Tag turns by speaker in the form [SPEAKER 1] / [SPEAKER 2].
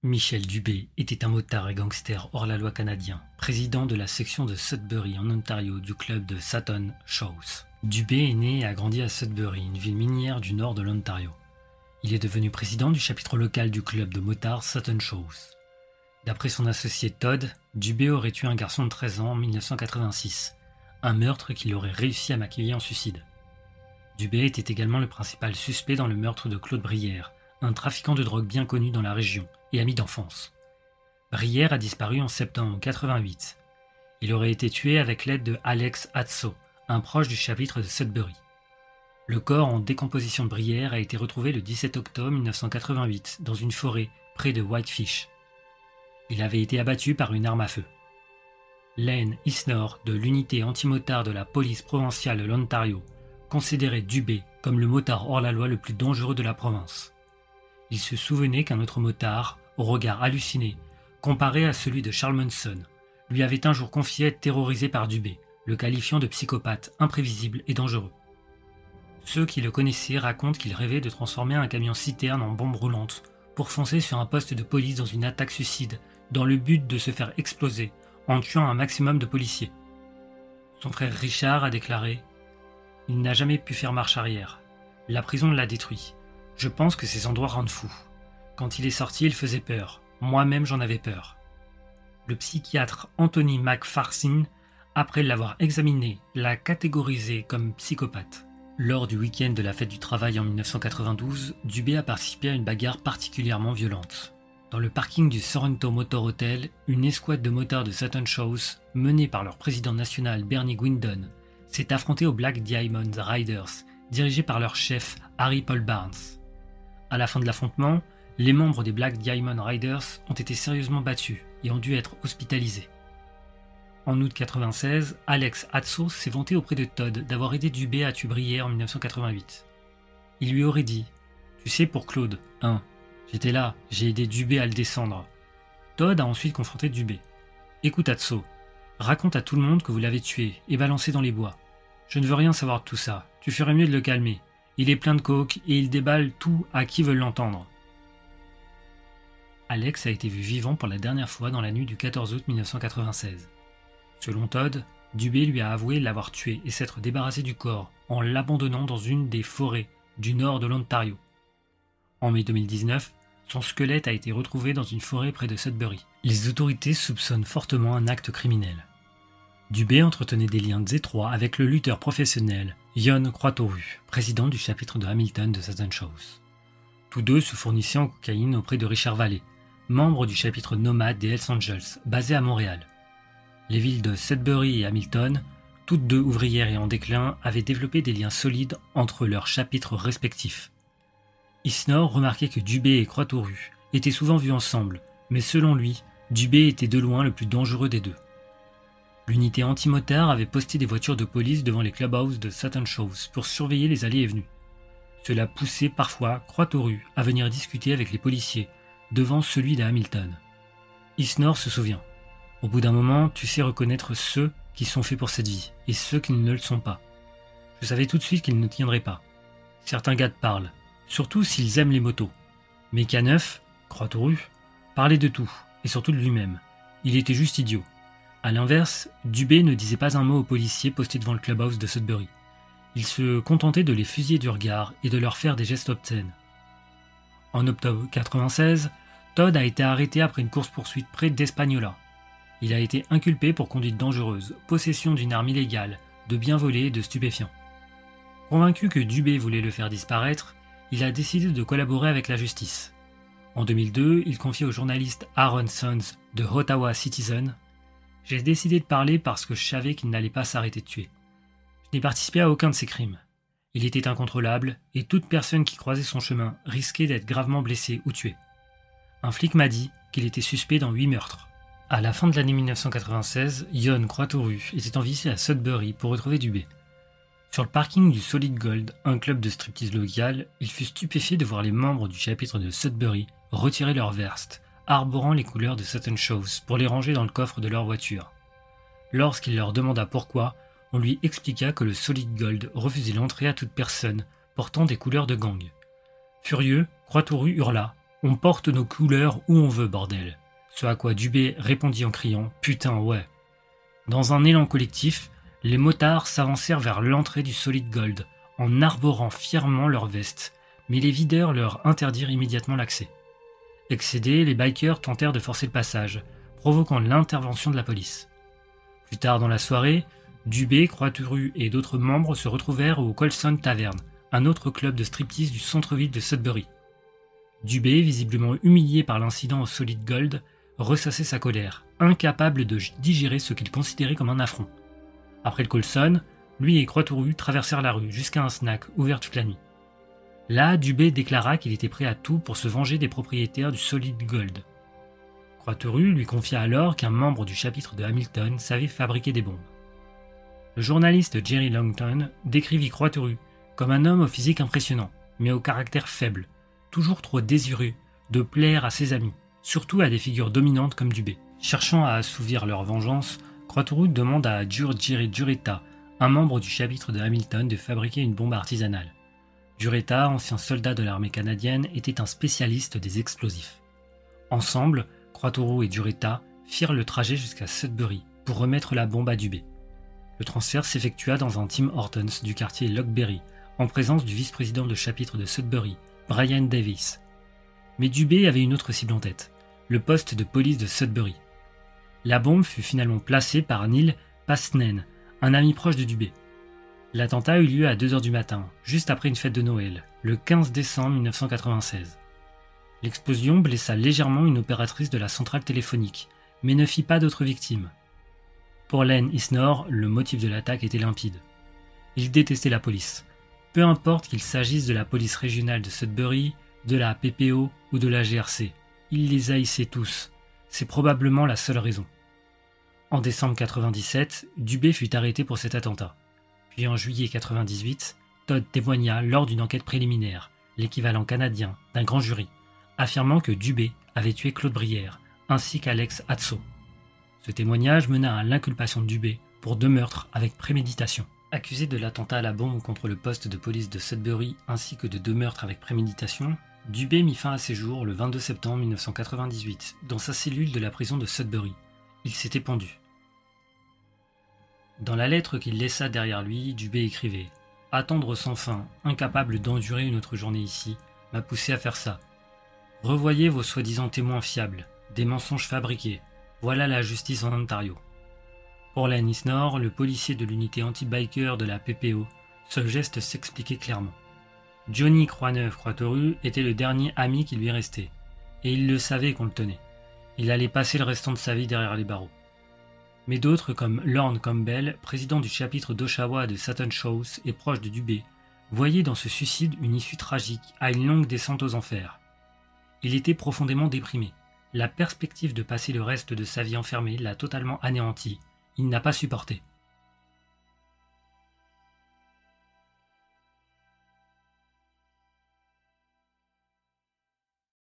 [SPEAKER 1] Michel Dubé était un motard et gangster hors-la-loi canadien, président de la section de Sudbury en Ontario du club de Sutton Shows. Dubé est né et a grandi à Sudbury, une ville minière du nord de l'Ontario. Il est devenu président du chapitre local du club de motards Sutton Shows. D'après son associé Todd, Dubé aurait tué un garçon de 13 ans en 1986, un meurtre qu'il aurait réussi à maquiller en suicide. Dubé était également le principal suspect dans le meurtre de Claude Brière, un trafiquant de drogue bien connu dans la région et ami d'enfance. Brière a disparu en septembre 1988. Il aurait été tué avec l'aide de Alex Hatso, un proche du chapitre de Sudbury. Le corps en décomposition de Brière a été retrouvé le 17 octobre 1988 dans une forêt près de Whitefish. Il avait été abattu par une arme à feu. Len Isnor de l'unité anti-motard de la police provinciale de l'Ontario considérait Dubé comme le motard hors-la-loi le plus dangereux de la province. Il se souvenait qu'un autre motard, au regard halluciné, comparé à celui de Charles Manson, lui avait un jour confié être terrorisé par Dubé, le qualifiant de psychopathe imprévisible et dangereux. Ceux qui le connaissaient racontent qu'il rêvait de transformer un camion-citerne en bombe roulante pour foncer sur un poste de police dans une attaque suicide dans le but de se faire exploser en tuant un maximum de policiers. Son frère Richard a déclaré « Il n'a jamais pu faire marche arrière. La prison l'a détruit. Je pense que ces endroits rendent fou. Quand il est sorti, il faisait peur. Moi-même, j'en avais peur. » Le psychiatre Anthony McPherson, après l'avoir examiné, l'a catégorisé comme psychopathe. Lors du week-end de la fête du travail en 1992, Dubé a participé à une bagarre particulièrement violente. Dans le parking du Sorrento Motor Hotel, une escouade de motards de Sutton Shows, menée par leur président national Bernie Gwindon, s'est affrontée aux Black Diamond Riders, dirigés par leur chef Harry Paul Barnes. À la fin de l'affrontement, les membres des Black Diamond Riders ont été sérieusement battus et ont dû être hospitalisés. En août 1996, Alex Hatso s'est vanté auprès de Todd d'avoir aidé Dubé à tuer Brière en 1988. Il lui aurait dit « Tu sais, pour Claude, j'étais là, j'ai aidé Dubé à le descendre. » Todd a ensuite confronté Dubé. « Écoute Hatso, raconte à tout le monde que vous l'avez tué et balancé dans les bois. Je ne veux rien savoir de tout ça, tu ferais mieux de le calmer. Il est plein de coke et il déballe tout à qui veut l'entendre. » Alex a été vu vivant pour la dernière fois dans la nuit du 14 août 1996. Selon Todd, Dubé lui a avoué l'avoir tué et s'être débarrassé du corps en l'abandonnant dans une des forêts du nord de l'Ontario. En mai 2019, son squelette a été retrouvé dans une forêt près de Sudbury. Les autorités soupçonnent fortement un acte criminel. Dubé entretenait des liens étroits avec le lutteur professionnel Yon Croix-Toru, président du chapitre de Hamilton de Sutton Shows. Tous deux se fournissaient en cocaïne auprès de Richard Vallée, membre du chapitre nomade des Hells Angels, basé à Montréal. Les villes de Sudbury et Hamilton, toutes deux ouvrières et en déclin, avaient développé des liens solides entre leurs chapitres respectifs. Isnor remarquait que Dubé et Croix-Toru étaient souvent vus ensemble, mais selon lui, Dubé était de loin le plus dangereux des deux. L'unité anti-motard avait posté des voitures de police devant les clubhouses de Sutton Shows pour surveiller les allées et venues. Cela poussait parfois Croix-Toru à venir discuter avec les policiers devant celui de Hamilton. Isnor se souvient. Au bout d'un moment, tu sais reconnaître ceux qui sont faits pour cette vie et ceux qui ne le sont pas. Je savais tout de suite qu'ils ne tiendraient pas. Certains gars te parlent, surtout s'ils aiment les motos. Mais K9, Croix-Toru, parlait de tout et surtout de lui-même. Il était juste idiot. A l'inverse, Dubé ne disait pas un mot aux policiers postés devant le clubhouse de Sudbury. Il se contentait de les fusiller du regard et de leur faire des gestes obscènes. En octobre 1996, Todd a été arrêté après une course-poursuite près d'Espagnola. Il a été inculpé pour conduite dangereuse, possession d'une arme illégale, de biens volés et de stupéfiants. Convaincu que Dubé voulait le faire disparaître, il a décidé de collaborer avec la justice. En 2002, il confie au journaliste Aaron Sons de Ottawa Citizen « J'ai décidé de parler parce que je savais qu'il n'allait pas s'arrêter de tuer. Je n'ai participé à aucun de ces crimes. Il était incontrôlable et toute personne qui croisait son chemin risquait d'être gravement blessée ou tuée. Un flic m'a dit qu'il était suspect dans 8 meurtres. » À la fin de l'année 1996, Yon Croix-Toru était envisé à Sudbury pour retrouver Dubé. Sur le parking du Solid Gold, un club de striptease local, il fut stupéfié de voir les membres du chapitre de Sudbury retirer leurs vestes, arborant les couleurs de Sutton Shows pour les ranger dans le coffre de leur voiture. Lorsqu'il leur demanda pourquoi, on lui expliqua que le Solid Gold refusait l'entrée à toute personne portant des couleurs de gang. Furieux, Croix-Toru hurla On porte nos couleurs où on veut, bordel. Ce à quoi Dubé répondit en criant « Putain, ouais ». Dans un élan collectif, les motards s'avancèrent vers l'entrée du Solid Gold, en arborant fièrement leurs vestes, mais les videurs leur interdirent immédiatement l'accès. Excédés, les bikers tentèrent de forcer le passage, provoquant l'intervention de la police. Plus tard dans la soirée, Dubé, Croix-Turu et d'autres membres se retrouvèrent au Colson Tavern, un autre club de striptease du centre-ville de Sudbury. Dubé, visiblement humilié par l'incident au Solid Gold, ressassait sa colère, incapable de digérer ce qu'il considérait comme un affront. Après le Colson, lui et Croix-Turu traversèrent la rue jusqu'à un snack ouvert toute la nuit. Là, Dubé déclara qu'il était prêt à tout pour se venger des propriétaires du Solid Gold. Croix-Turu lui confia alors qu'un membre du chapitre de Hamilton savait fabriquer des bombes. Le journaliste Jerry Langton décrivit Croix-Turu comme un homme au physique impressionnant, mais au caractère faible, toujours trop désireux de plaire à ses amis, surtout à des figures dominantes comme Dubé. Cherchant à assouvir leur vengeance, Croix-Turu demande à Jerry Jureta, un membre du chapitre de Hamilton, de fabriquer une bombe artisanale. Jureta, ancien soldat de l'armée canadienne, était un spécialiste des explosifs. Ensemble, Croix-Turu et Jureta firent le trajet jusqu'à Sudbury pour remettre la bombe à Dubé. Le transfert s'effectua dans un Tim Hortons du quartier Lockberry, en présence du vice-président de chapitre de Sudbury, Brian Davis. Mais Dubé avait une autre cible en tête, le poste de police de Sudbury. La bombe fut finalement placée par Neil Pastnen, un ami proche de Dubé. L'attentat eut lieu à 2 h du matin, juste après une fête de Noël, le 15 décembre 1996. L'explosion blessa légèrement une opératrice de la centrale téléphonique, mais ne fit pas d'autres victimes. Pour Len Isnor, le motif de l'attaque était limpide. Il détestait la police. Peu importe qu'il s'agisse de la police régionale de Sudbury, de la PPO ou de la GRC, il les haïssait tous. C'est probablement la seule raison. En décembre 1997, Dubé fut arrêté pour cet attentat. Puis en juillet 1998, Todd témoigna lors d'une enquête préliminaire, l'équivalent canadien d'un grand jury, affirmant que Dubé avait tué Claude Brière, ainsi qu'Alex Hatso. Ce témoignage mena à l'inculpation de Dubé pour 2 meurtres avec préméditation. Accusé de l'attentat à la bombe contre le poste de police de Sudbury ainsi que de 2 meurtres avec préméditation, Dubé mit fin à ses jours le 22 septembre 1998 dans sa cellule de la prison de Sudbury. Il s'était pendu. Dans la lettre qu'il laissa derrière lui, Dubé écrivait « Attendre sans fin, incapable d'endurer une autre journée ici, m'a poussé à faire ça. Revoyez vos soi-disant témoins fiables, des mensonges fabriqués. Voilà la justice en Ontario. » Pour Len Isnor, le policier de l'unité anti-biker de la PPO, ce geste s'expliquait clairement. Johnny Croix-Turu était le dernier ami qui lui restait, et il le savait qu'on le tenait. Il allait passer le restant de sa vie derrière les barreaux. Mais d'autres comme Lorne Campbell, président du chapitre d'Oshawa de Sutton Shows et proche de Dubé, voyaient dans ce suicide une issue tragique à une longue descente aux enfers. Il était profondément déprimé. La perspective de passer le reste de sa vie enfermé l'a totalement anéanti. Il n'a pas supporté.